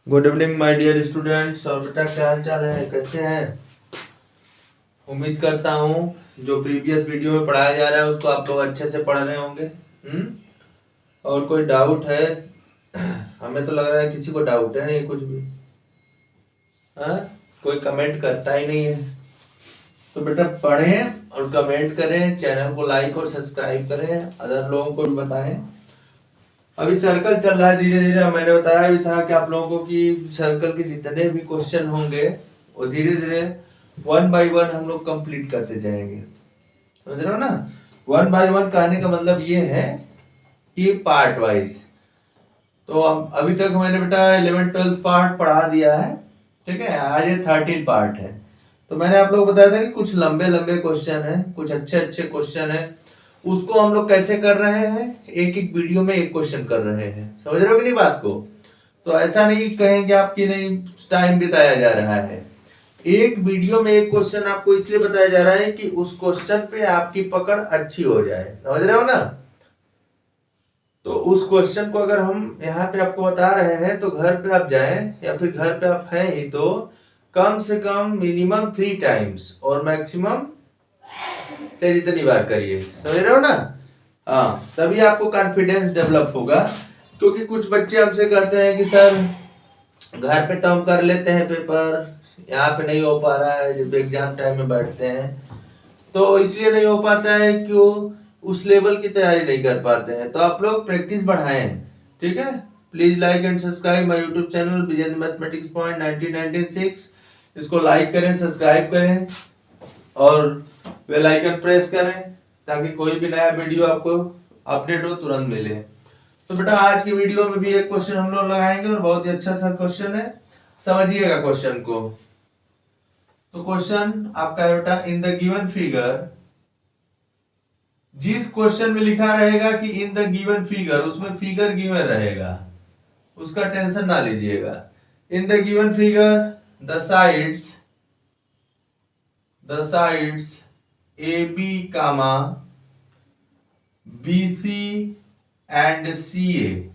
Good evening my dear students. और बेटा क्या हाल चाल है, कैसे हैं? उम्मीद करता हूँ जो प्रीवियस वीडियो में पढ़ाया जा रहा है उसको आप लोग अच्छे से पढ़ रहे होंगे। और कोई डाउट है? हमें तो लग रहा है किसी को डाउट है नहीं कुछ भी। हाँ, कोई कमेंट करता ही नहीं है। तो बेटा पढ़ें और कमेंट करें, चैनल को लाइक और सब्सक्राइब करें, अदर लोगों को भी बताएं। अभी सर्कल चल रहा है धीरे धीरे। मैंने बताया भी था कि आप लोगों को कि सर्कल के जितने भी क्वेश्चन होंगे वो धीरे धीरे 1 बाय 1 हम लोग कंप्लीट करते जाएंगे। समझ रहे हो ना? 1 बाय 1 कहने का मतलब ये है कि पार्ट वाइज। तो अभी तक मैंने बेटा 11 12 पार्ट पढ़ा दिया है, ठीक है। आज ये 13 पार्ट है। तो मैंने आप लोगों को बताया था कि कुछ लंबे लंबे क्वेश्चन है, कुछ अच्छे अच्छे क्वेश्चन है। उसको हम लोग कैसे कर रहे हैं, एक एक वीडियो में एक क्वेश्चन कर रहे हैं। समझ रहे हो कि नहीं बात को? तो ऐसा नहीं कहेंगे आपकी नहीं टाइम बिताया जा रहा है। एक वीडियो में एक क्वेश्चन आपको इसलिए बताया जा रहा है कि उस क्वेश्चन पे आपकी पकड़ अच्छी हो जाए। समझ रहे हो ना? तो उस क्वेश्चन को अगर हम यहाँ पे आपको बता रहे हैं तो घर पे आप जाएं या फिर घर पे आप हैं ही तो कम से कम मिनिमम 3 टाइम्स और मैक्सिमम जितनी बार करिए। समझ रहे हो ना? हाँ, तभी आपको कॉन्फिडेंस डेवलप होगा। क्योंकि कुछ बच्चे हमसे कहते हैं कि सर घर पे तो हम कर लेते हैं पेपर, यहाँ पे नहीं हो पा रहा है जब एग्जाम टाइम में बैठते हैं। तो इसलिए नहीं हो पाता है क्यों? उस लेवल की तैयारी नहीं कर पाते हैं। तो आप लोग प्रैक्टिस बढ़ाएं, ठीक है। Please like and subscribe my YouTube channel Vijay mathematics Point 1996। इसको लाइक करें, सब्सक्राइब करें और बेल आइकन प्रेस करें ताकि कोई भी नया वीडियो आपको अपडेट हो तुरंत मिले। तो बेटा आज की वीडियो में भी एक क्वेश्चन हम लोग लगाएंगे और बहुत ही अच्छा सा क्वेश्चन है, समझिएगा क्वेश्चन को। तो क्वेश्चन आपका है बेटा, इन द गिवन फिगर। जिस क्वेश्चन में लिखा रहेगा कि इन द गिवन फिगर, उसमें फिगर गिवन रहेगा, उसका टेंशन ना लीजिएगा। In the given figure the sides A B comma B C and C A,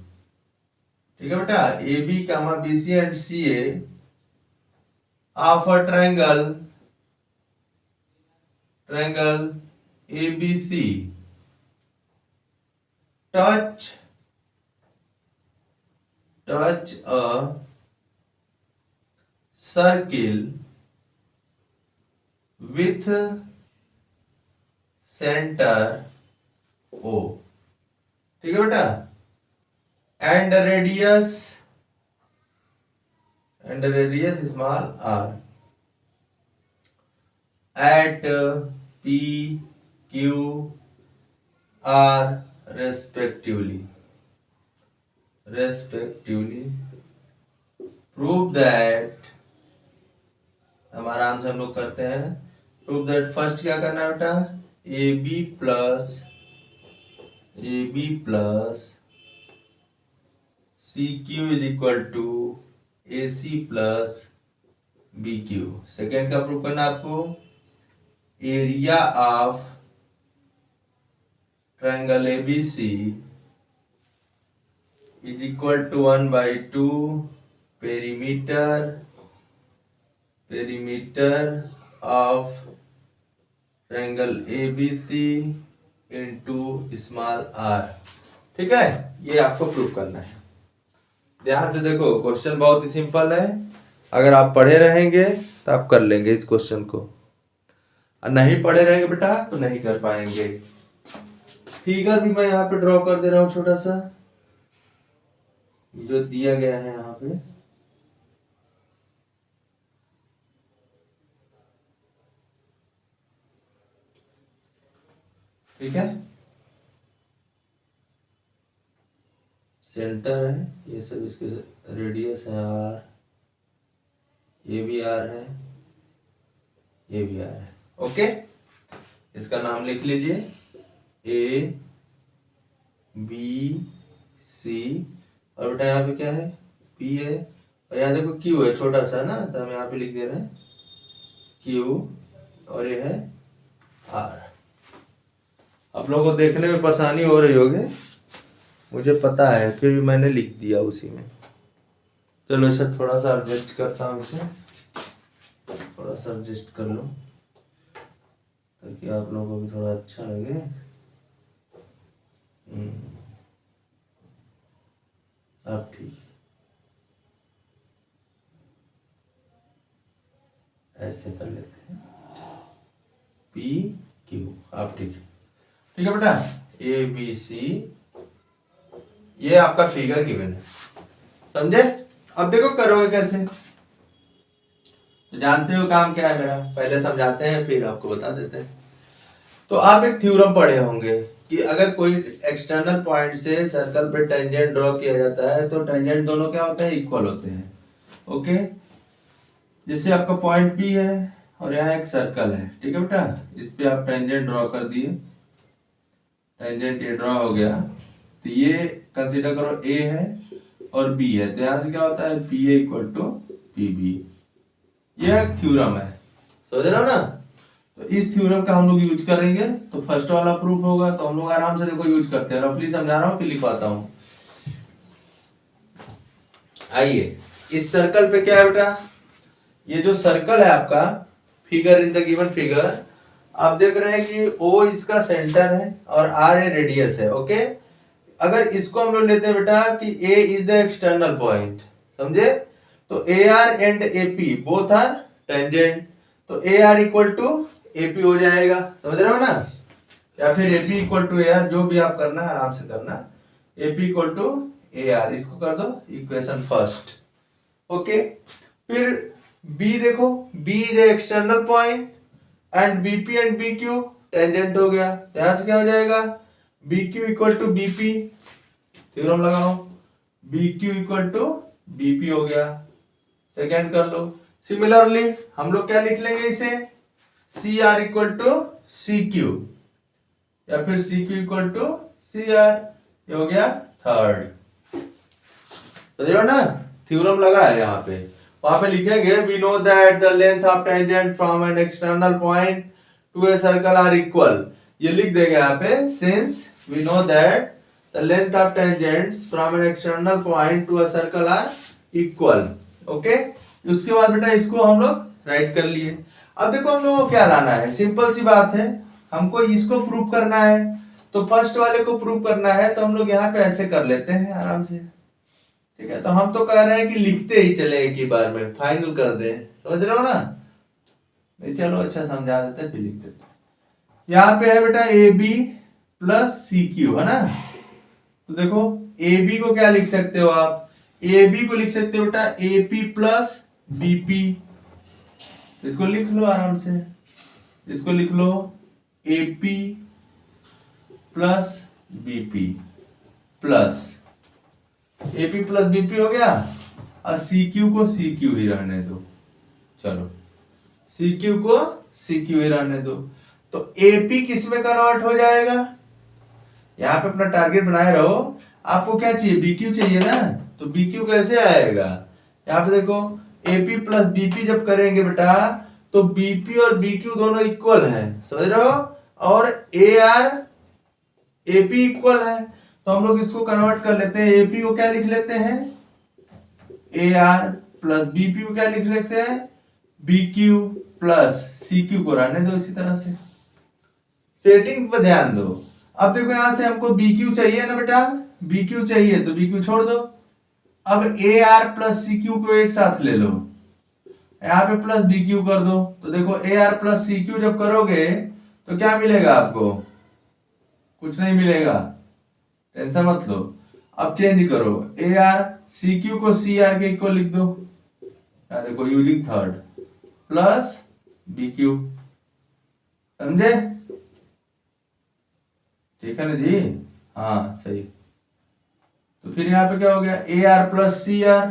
ठीक है बेटा, A B comma B C and C A of a triangle A B C touch a circle with center O, ठीक है बेटा, and radius small r at P Q R respectively prove that, हम आराम से हम लोग करते हैं। प्रूव दैट फर्स्ट क्या करना है बेटा, A B plus C Q is equal to A C plus B Q. Second का प्रूव करना आपको, area of triangle A B C is equal to 1/2 perimeter of triangle ABC into small r। ठीक है, ये आपको prove करना है। ध्यान से देखो, क्वेश्चन बहुत ही सिंपल है। अगर आप पढ़े रहेंगे तो आप कर लेंगे इस क्वेश्चन को, और नहीं पढ़े रहेंगे बेटा तो नहीं कर पाएंगे। फिगर भी मैं यहाँ पे ड्रॉ कर दे रहा हूँ, छोटा सा जो दिया गया है यहाँ पे। ठीक है, सेंटर है, ये सब इसके रेडियस है r, ये भी r है, ये भी r है। ओके, इसका नाम लिख लीजिए ए बी सी, और बेटा यहाँ पे क्या है, P है, और यहाँ देखो Q है, छोटा सा ना, तो हम यहाँ पे लिख दे रहे हैं Q, और ये है R। आप लोगों को देखने में परेशानी हो रही होगी, मुझे पता है, फिर भी मैंने लिख दिया उसी में। चलो इसे थोड़ा सा एडजस्ट करता हूँ, इसे थोड़ा सा एडजस्ट कर लो ताकि आप लोगों को भी थोड़ा अच्छा लगे। अब ठीक ऐसे कर लेते हैं, पी क्यू। अब ठीक ठीक है बेटा, ए बी सी, ये आपका फिगर गिवन है, समझे। अब देखो करोगे कैसे, तो जानते हो काम क्या है मेरा, पहले समझाते हैं फिर आपको बता देते हैं। तो आप एक थ्योरम पढ़े होंगे कि अगर कोई एक्सटर्नल पॉइंट से सर्कल पे टेंजेंट ड्रॉ किया जाता है तो टेंजेंट दोनों क्या होते हैं, इक्वल होते हैं। ओके, जैसे आपका पॉइंट P है और यहाँ एक सर्कल है, ठीक है बेटा, इस पे आप टेंजेंट ड्रॉ कर दिए, टेंजेंट ये ड्रॉ हो गया, तो ये कंसीडर करो A है और B है, तो यहाँ से क्या होता है, PA इक्वल टू PB। ये एक थ्योरम है, समझ रहे हो ना। तो इस थ्योरम का हम लोग यूज करेंगे, तो फर्स्ट वाला प्रूफ होगा, तो हम लोग आराम से देखो यूज करते हैं, रफली समझा रहा हूँ फिर लिखवाता हूँ। आइए, इस सर्कल पे क्या है बेटा, ये जो सर्कल है आपका, figure in the given figure, आप देख रहे हैं कि O इसका सेंटर है और R ए रेडियस है। ओके, अगर इसको हम लोग लेते हैं बेटा कि A is the external point, समझे, तो AR and AP both are tangent, तो AR इक्वल टू AP हो जाएगा, समझ रहे हो ना, या फिर AP इक्वल टू AR, जो भी आप करना आराम से करना, AP इक्वल टू AR, इसको कर दो इक्वेशन फर्स्ट। ओके, फिर B देखो, B is external point and BP and BQ tangent हो गया, यहां से क्या हो जाएगा, BQ equal to BP, theorem लगाओ, BQ इक्वल टू BP हो गया, सेकेंड कर लो। सिमिलरली हम लोग क्या लिख लेंगे इसे, CR इक्वल टू CQ, या फिर CQ इक्वल टू CR, ये हो गया थर्ड, समझ ना, थ्योरम लगा है यहाँ पे। वहां पे लिखेंगे we know that the length of tangent from an external point to a circle are equal, ये लिख देंगे यहाँ पे, since we know that the length of tangents from an external point to a circle are equal. Okay, उसके बाद बेटा इसको हम लोग राइट कर लिए। अब देखो हम लोग को क्या लाना है, सिंपल सी बात है, हमको इसको प्रूव करना है, तो फर्स्ट वाले को प्रूव करना है, तो हम लोग यहाँ पे ऐसे कर लेते हैं आराम से, ठीक है। तो हम तो कह रहे हैं कि लिखते ही चले एक ही बार में, फाइनल कर दे, समझ रहे हो ना, नहीं चलो अच्छा समझा देते हैं फिर लिख देते हैं। यहाँ पे है बेटा AB प्लस CQ, है ना, तो देखो AB को क्या लिख सकते हो आप, AB को लिख सकते हो बेटा AP प्लस BP, इसको लिख लो आराम से, इसको लिख लो AP plus BP plus AP plus BP हो गया, और CQ को CQ ही रहने दो, चलो CQ को CQ ही रहने दो, तो AP किस में कन्वर्ट हो जाएगा, यहाँ पे अपना टारगेट बनाए रहो, आपको क्या चाहिए, BQ चाहिए ना, तो BQ कैसे आएगा, यहाँ पे देखो AP प्लस BP जब करेंगे बेटा, तो BP और BQ दोनों इक्वल है, समझ रहे हो, और AR AP इक्वल है, तो हम लोग इसको कन्वर्ट कर लेते हैं, AP को क्या लिख लेते हैं, AR प्लस BP को क्या लिख लेते हैं, BQ प्लस CQ को रहने दो इसी तरह से, सेटिंग पर ध्यान दो। अब देखो यहां से हमको BQ चाहिए ना बेटा, BQ चाहिए तो BQ छोड़ दो, अब AR प्लस CQ को एक साथ ले लो, यहाँ पे प्लस BQ कर दो, तो देखो AR प्लस CQ जब करोगे तो क्या मिलेगा आपको, कुछ नहीं मिलेगा, टेंशन मत लो। अब चेंज करो, AR CQ को CR के इक्वल लिख दो, यहाँ देखो यूजिंग थर्ड प्लस BQ, समझे, ठीक है ना जी, हाँ सही। तो फिर यहाँ पे क्या हो गया, AR plus CR,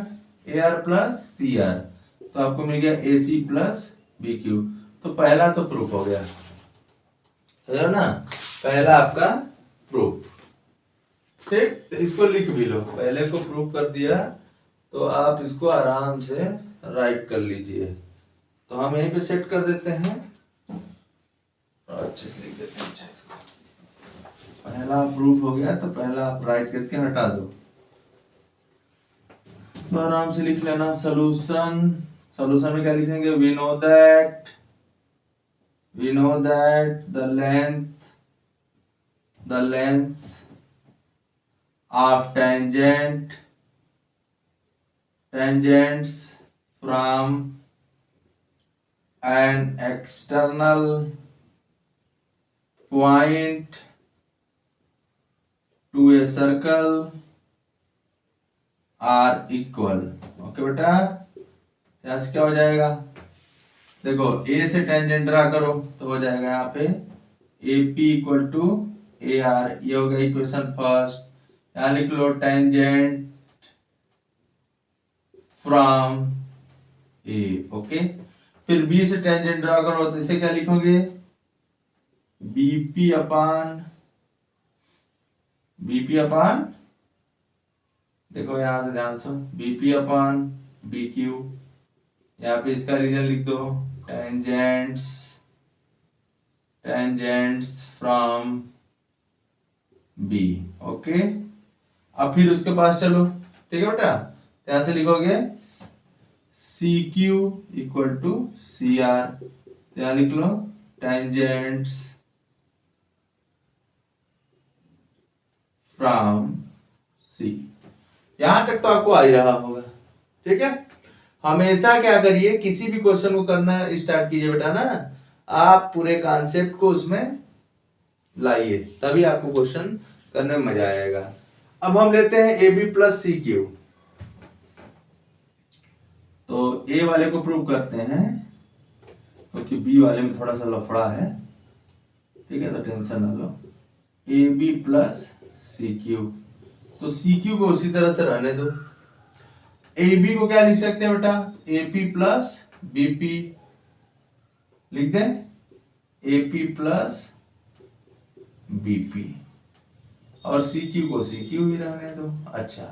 AR plus CR, तो आपको मिल गया AC प्लस BQ, तो पहला तो प्रूफ हो गया, समझो ना, पहला आपका प्रूफ, ठीक, तो इसको लिख भी लो, पहले को प्रूफ कर दिया, तो आप इसको आराम से राइट कर लीजिए, तो हम यहीं पे सेट कर देते हैं, अच्छे से लिख देते हैं, अच्छा इसको, पहला प्रूफ हो गया, तो पहला आप राइट करके हटा दो, तो आराम से लिख लेना सॉल्यूशन। सॉल्यूशन में क्या लिखेंगे, we know that the length of tangents from an external point to a circle are equal। Okay बेटा, यहाँ से क्या हो जाएगा, देखो ए से टेंजेंट ड्रा करो तो हो जाएगा यहाँ पे A P equal to A R, ये हो गया इक्वेशन फर्स्ट। यहाँ लिख लो टेंजेंट फ्रॉम ए। ओके, फिर बी से टेंजेंट ड्रा करो तो इसे क्या लिखोगे, बीपी अपान देखो यहां से ध्यान से, बीपी अपान बी क्यू। यहाँ पे इसका रीजन लिख दो, टेंजेंट्स फ्रॉम बी। ओके, अब फिर उसके पास चलो, ठीक है बेटा, यहाँ से लिखोगे C Q equal to C R, यहाँ लिख लो टेंजेंट्स फ्रॉम सी। यहां तक तो आपको आ ही रहा होगा, ठीक है। हमेशा क्या करिए, किसी भी क्वेश्चन को करना स्टार्ट कीजिए बेटा ना, आप पूरे कॉन्सेप्ट को उसमें लाइए, तभी आपको क्वेश्चन करने में मजा आएगा। अब हम लेते हैं A B plus C Q. तो ए वाले को प्रूव करते हैं, क्योंकि बी वाले में थोड़ा सा लफड़ा है, ठीक है, तो टेंशन ना लो। A B plus C Q, तो सी क्यू को उसी तरह से रहने दो। ए बी को क्या लिख सकते हैं बेटा, A P plus B P लिख दें, A P plus B P, और सी क्यू को सी क्यू ही रहने दो। अच्छा,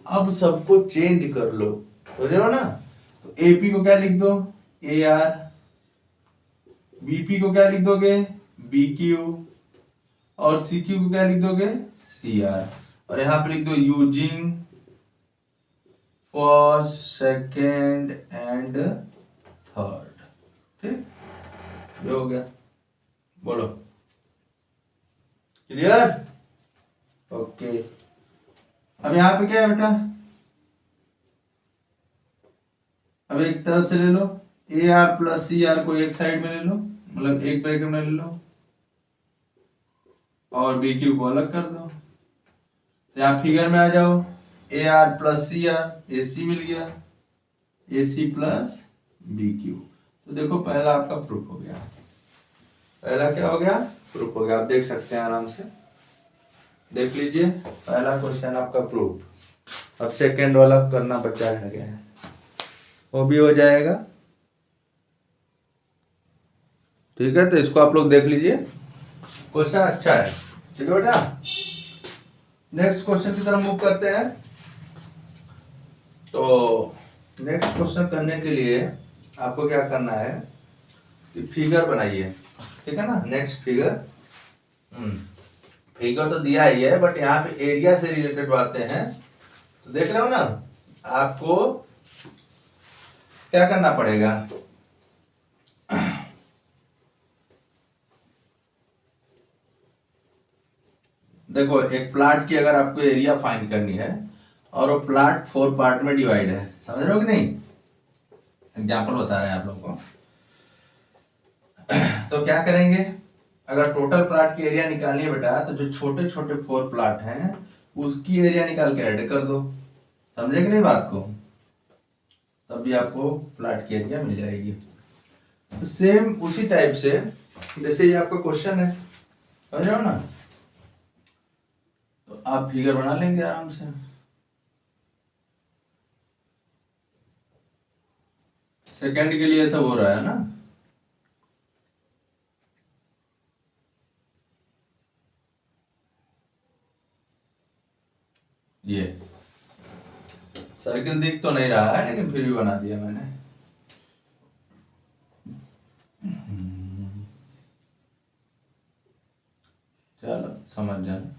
अब सबको चेंज कर लो, हो जाओ ना। तो ए पी को क्या लिख दो, ए आर, बीपी को क्या लिख दोगे, बी क्यू, और सी क्यू को क्या लिख दोगे, सी आर। और यहां पे लिख दो using first second and third. ठीक, ये हो गया, बोलो क्लियर। ओके, अब यहां पे क्या है बेटा, अब एक तरफ से ले लो, A R plus C R को एक साइड में ले लो, मतलब एक ब्रैकेट में ले लो, और बी क्यू को अलग कर दो। यहाँ फिगर में आ जाओ, A R plus C R, A C मिल गया, A C plus B Q. तो देखो पहला आपका प्रूफ हो गया, पहला क्या हो गया, प्रूफ हो गया। आप देख सकते हैं आराम से, देख लीजिए, पहला क्वेश्चन आपका प्रूफ। अब सेकेंड वाला करना बचा है गया है, वो भी हो जाएगा, ठीक है। तो इसको आप लोग देख लीजिए, क्वेश्चन अच्छा है, ठीक है बेटा। नेक्स्ट क्वेश्चन की तरफ मूव करते हैं। तो नेक्स्ट क्वेश्चन करने के लिए आपको क्या करना है कि फिगर बनाइए, ठीक है ना। नेक्स्ट फिगर, फिगर तो दिया ही है, बट यहाँ पे एरिया से रिलेटेड बातें हैं, तो देख रहे हो ना। आपको क्या करना पड़ेगा, देखो एक प्लाट की अगर आपको एरिया फाइंड करनी है और वो प्लाट 4 पार्ट में डिवाइड है, समझ रहे हो कि नहीं, एग्जांपल बता रहे हैं आप लोगों को। तो क्या करेंगे, अगर टोटल प्लाट की एरिया निकालनी है बेटा, तो जो छोटे छोटे 4 प्लाट हैं उसकी एरिया निकाल के ऐड कर दो, समझे कि नहीं बात को, तब भी आपको प्लाट की एरिया मिल जाएगी। तो सेम उसी टाइप से जैसे ये आपका क्वेश्चन है, समझ रहे हो ना, तो आप फिगर बना लेंगे आराम से। सेकंड के लिए सब हो रहा है ना, ये सर्किल दिख तो नहीं रहा है, लेकिन फिर भी बना दिया मैंने। चलो समझ जाना,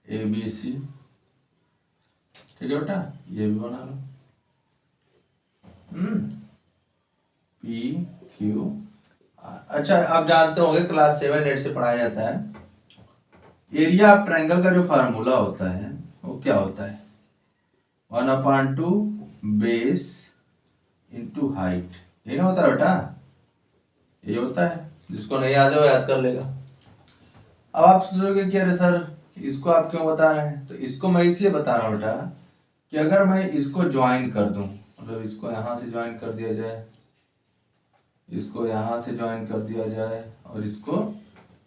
ए बी सी, ठीक है बेटा, ये भी बना लो। P Q R. अच्छा, आप जानते होंगे क्लास 7-8 से पढ़ाया जाता है एरिया ऑफ ट्रायंगल का जो फार्मूला होता है वो क्या होता है, 1/2 बेस इंटू हाइट, ये ना होता है बेटा, ये होता है। जिसको नहीं याद है वो याद कर लेगा। अब आप सोचोगे कि अरे सर इसको आप क्यों बता रहे हैं, तो इसको मैं इसलिए बता रहा हूँ बेटा कि अगर मैं इसको ज्वाइन कर दूं, मतलब इसको यहाँ से ज्वाइन कर दिया जाए, इसको यहाँ से ज्वाइन कर दिया जाए और इसको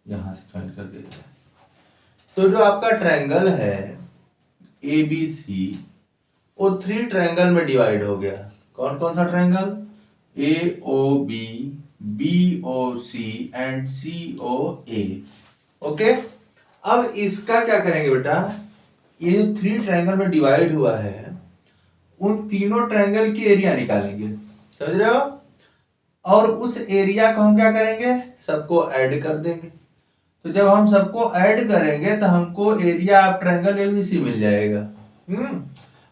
यहाँ से ज्वाइन कर दिया जाए, तो जो आपका ट्रायंगल है ABC वो 3 ट्रायंगल में डिवाइड हो गया। कौन कौन सा triangle, AOB, BOC and COA। Okay, अब इसका क्या करेंगे बेटा, ये जो 3 ट्रायंगल में डिवाइड हुआ है उन तीनों ट्रायंगल की एरिया निकालेंगे, समझ रहे हो, और उस एरिया को हम क्या करेंगे, सबको ऐड कर देंगे। तो जब हम सबको ऐड करेंगे तो हमको एरिया ऑफ ट्रायंगल ABC मिल जाएगा।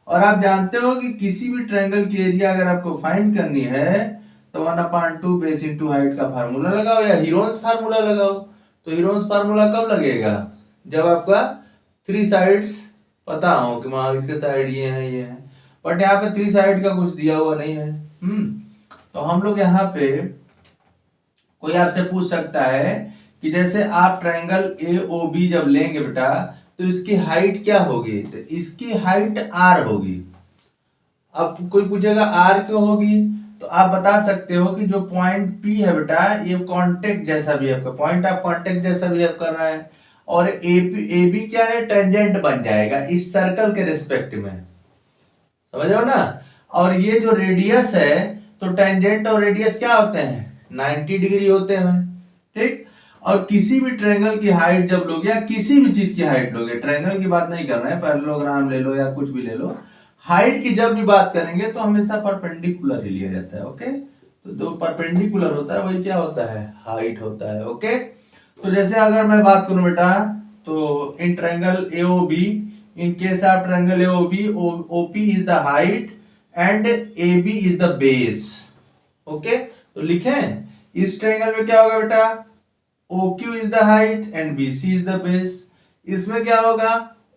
और आप जानते हो कि किसी भी ट्रायंगल की एरिया अगर आपको फाइंड करनी है तो 1/2 बेस इंटू हाइट का फार्मूला लगाओ या हीरोन्स फार्मूला लगाओ। तो हीरोन्स फार्मूला कब लगेगा, जब आपका 3 साइड्स पता हो कि वहां इसके साइड ये है, बट यहाँ पे 3 साइड का कुछ दिया हुआ नहीं है। तो हम लोग यहाँ पे, कोई आपसे पूछ सकता है कि जैसे आप ट्रायंगल AOB जब लेंगे बेटा तो इसकी हाइट क्या होगी, तो इसकी हाइट R होगी। अब कोई पूछेगा R क्यों होगी, तो आप बता सकते हो कि जो पॉइंट P है बेटा ये कांटेक्ट जैसा बिहेव कर, पॉइंट ऑफ कांटेक्ट जैसा बिहेव कर रहा है, और AB क्या है, टेंजेंट बन जाएगा इस सर्कल के रिस्पेक्ट में, समझ रहे हो ना। और ये जो रेडियस है, तो टेंजेंट और रेडियस क्या होते हैं, 90 डिग्री होते हैं, ठीक। और किसी भी ट्रायंगल की हाइट जब लोगे या किसी भी चीज की हाइट लोगे, ट्रायंगल की बात नहीं कर रहे हैं, पैरेललोग्राम ले लो या कुछ भी ले लो, हाइट की जब भी बात करेंगे तो हमेशा परपेंडिकुलर ही लिया जाता है। ओके, तो जो परपेंडिकुलर होता है वही क्या होता है, हाइट होता है। ओके, तो जैसे अगर मैं बात करूं बेटा, तो in triangle AOB, in case of triangle AOB, OP is the height and AB is the base. Okay, तो लिखें इस ट्रायंगल में क्या होगा बेटा, OQ is the height and BC is the base। इसमें क्या होगा,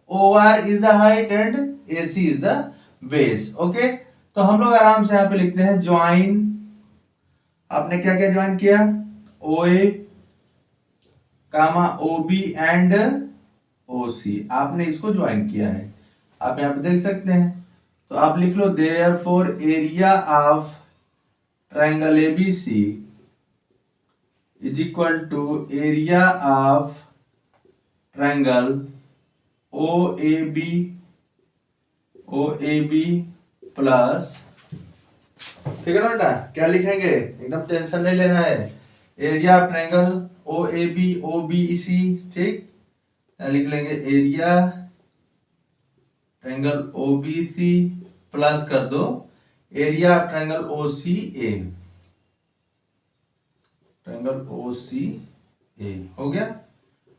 OR is the height and AC is the base। Okay, तो हम लोग आराम से यहाँ पे लिखते हैं ज्वाइन, आपने क्या क्या ज्वाइन किया, OA comma OB and OC, आपने इसको ज्वाइन किया है, आप यहाँ पे देख सकते हैं। तो आप लिख लो therefore area of triangle ABC is equal to area of triangle OAB plus, ठीक है ना बेटा, क्या लिखेंगे, एकदम टेंशन नहीं लेना है, area of triangle OAB OBC, ठीक, लिख लेंगे एरिया ट्रायंगल OBC प्लस कर दो area of triangle OCA, triangle OCA हो गया।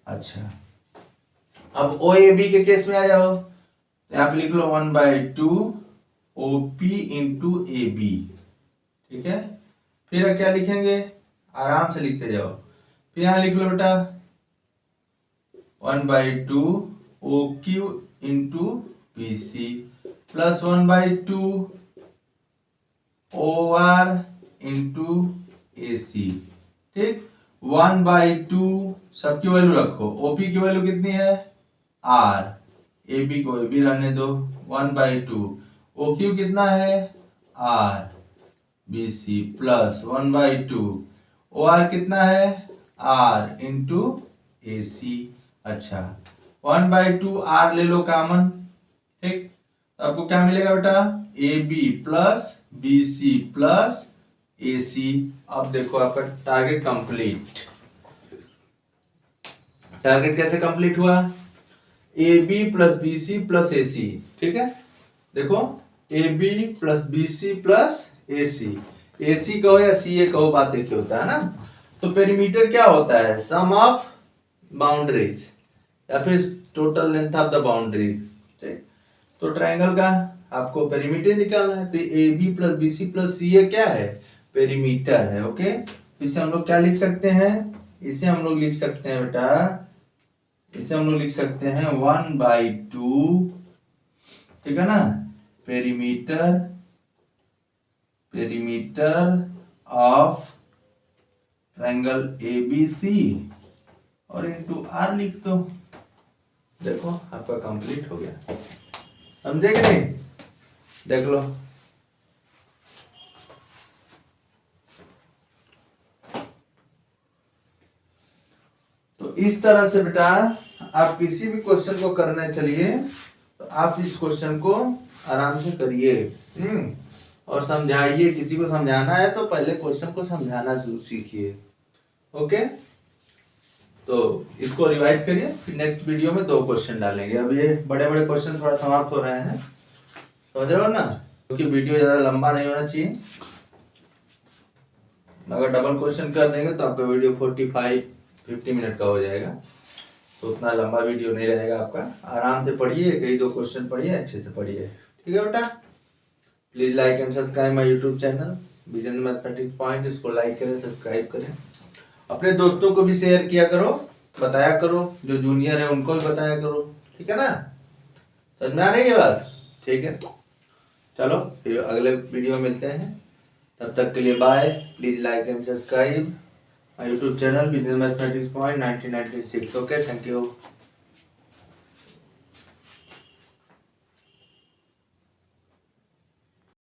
अच्छा, अब OAB के केस में आ जाओ, तो यहाँ पे लिख लो 1/2 OP इंटू AB, ठीक है। फिर क्या लिखेंगे, आराम से लिखते जाओ, फिर यहाँ लिख लो बेटा 1/2 OQ into BC plus 1/2 OR into AC, ठीक। 1/2 सबकी वैल्यू रखो, OP की वैल्यू कितनी है R, AB को AB रहने दो, 1/2 OQ कितना है R, BC प्लस 1/2 OR कितना है R इंटू AC। अच्छा, 1/2 R ले लो कॉमन, ठीक, तो आपको क्या मिलेगा बेटा, AB plus BC plus AC। अब देखो आपका टारगेट कंप्लीट। टारगेट कैसे कंप्लीट हुआ, AB plus BC plus AC, ठीक है। देखो AB plus BC plus AC, AC कहो या CA कहो, बात देखिए होता है ना। तो पेरीमीटर क्या होता है, सम ऑफ बाउंड्रीज या फिर total length of the boundary, ठीक। तो ट्रायंगल का आपको पेरीमीटर निकालना है, तो A B plus B C plus C ये क्या है, पेरीमीटर है। ओके, इसे हम लोग क्या लिख सकते हैं, इसे हम लोग लिख सकते हैं बेटा, इसे हम लोग लिख सकते हैं 1/2, ठीक है ना, perimeter, perimeter of triangle ABC और इनटू आर लिख दो। देखो आपका कंप्लीट हो गया, समझे कि नहीं, देख लो। तो इस तरह से बेटा आप किसी भी क्वेश्चन को करने चलिए तो आप इस क्वेश्चन को आराम से करिए, और समझाइए। किसी को समझाना है तो पहले क्वेश्चन को समझाना जरूर सीखिए। ओके, तो इसको रिवाइज करिए, फिर नेक्स्ट वीडियो में 2 क्वेश्चन डालेंगे। अब ये बड़े बड़े क्वेश्चन थोड़ा समाप्त हो रहे हैं, समझ रहे हो ना, क्योंकि वीडियो ज्यादा लंबा नहीं होना चाहिए। अगर डबल क्वेश्चन कर देंगे तो आपका वीडियो 45-50 मिनट का हो जाएगा, तो उतना लंबा वीडियो नहीं रहेगा आपका। आराम से पढ़िए, कई 2 क्वेश्चन पढ़िए, अच्छे से पढ़िए, ठीक है बेटा। Please like and subscribe my YouTube channel Vision Mathematics point. इसको लाइक करें, सब्सक्राइब करें, अपने दोस्तों को भी शेयर किया करो, बताया करो, जो जूनियर है उनको भी बताया करो, ठीक है ना। समझ में आ रही है बात, ठीक है। चलो फिर अगले वीडियो में मिलते हैं, तब तक के लिए bye. Please like and subscribe my YouTube channel Vision Mathematics Point 1996। Okay, thank you.